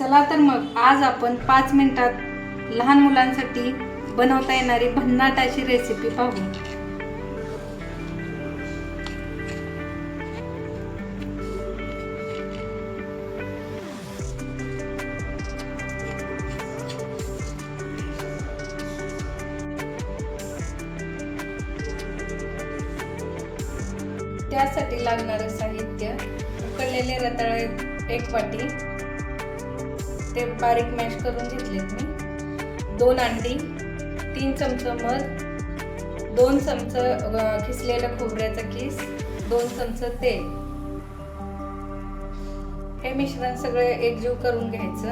चला तर मग आज आपण 5 मिनिटात लहान मुलांसाठी बनवता येणारी भन्नाट अशी रेसिपी पाहू। त्यासाठी लागणारे साहित्य: उकळलेले रताळे 1 वाटी, ते बारीक मॅश करून घेतलेत मी, 2 अंडी, 3 चमचे मध, 2 चमचे किसलेलं खोबऱ्याचा किस, 2 चमचे तेल। हे मिश्रण सगळे एकजीव करून घ्यायचं।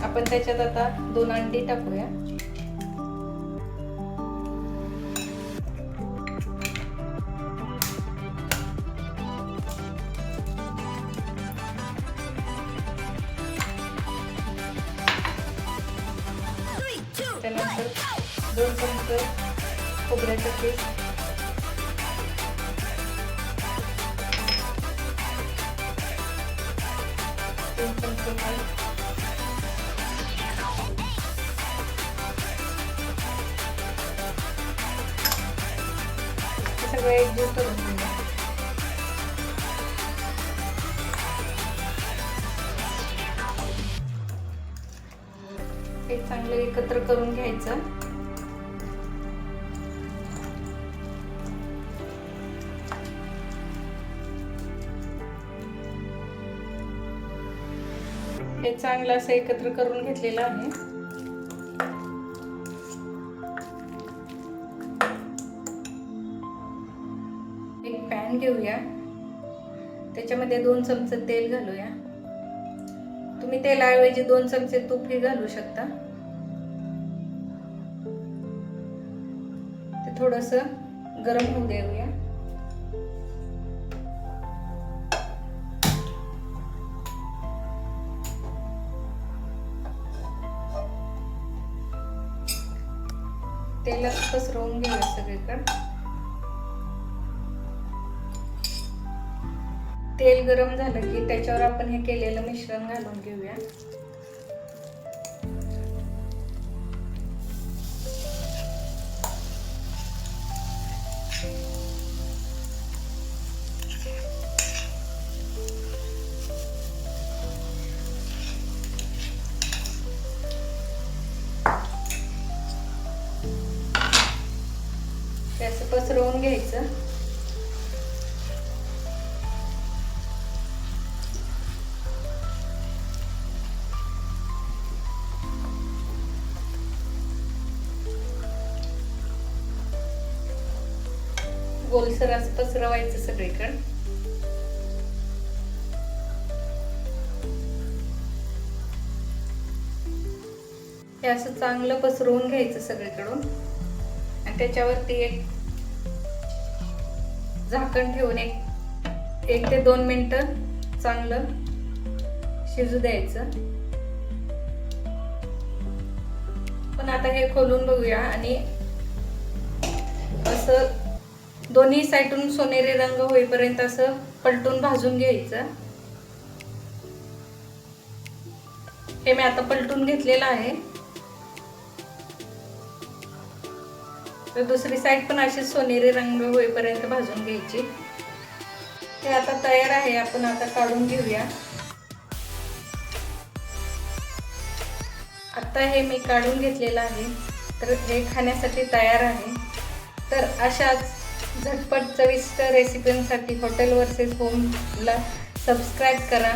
आपण त्याच्यात आता 2 अंडी टाकूया। त्यानंतर 2 चमचे खोबऱ्याचा किस, 3 चमचे मध, हे सगळं एकजीव करून घेऊया। हे चांगलं एकत्र करून घ्यायचं। हे चांगलं असं एकत्र करून घेतलेलं आहे। एक पॅन घेऊया, त्याच्यामध्ये 2 चमचे तेल घालूया। तुम्ही तेलाऐवजी 2 चमचे तूपही घालू शकता। ते थोडंसं गरम होऊ देऊया। तेलात पसरवून घेऊया सगळीकडे। तेल गरम झालं की त्याच्यावर आपण हे केलेलं मिश्रण घालून घेऊया। हे असं पसरवून घ्यायचं। गोलसर असं पसरवायचं सगळीकडे। हे असं चांगलं पसरवून घ्यायचं सगळीकडून आणि त्याच्यावरती एक झाकण ठेवून एक ते 2 मिनिटं चांगलं शिजू द्यायचं। पण आता हे खोलून बघूया आणि असं दोन्ही साईडून सोनेरी रंग होईपर्यंत असं पलटून भाजून घ्यायचं। हे मी आता पलटून घेतलेलं आहे। तर दुसरी साईड पण अशी सोनेरी रंग होईपर्यंत भाजून घ्यायची। हे आता तयार आहे, आपण आता काढून घेऊया। आता हे मी काढून घेतलेलं आहे, तर हे खाण्यासाठी तयार आहे। तर अशाच झटपट चविष्ट रेसिपींसाठी हॉटेल वर्सेस होमला सबस्क्राईब करा।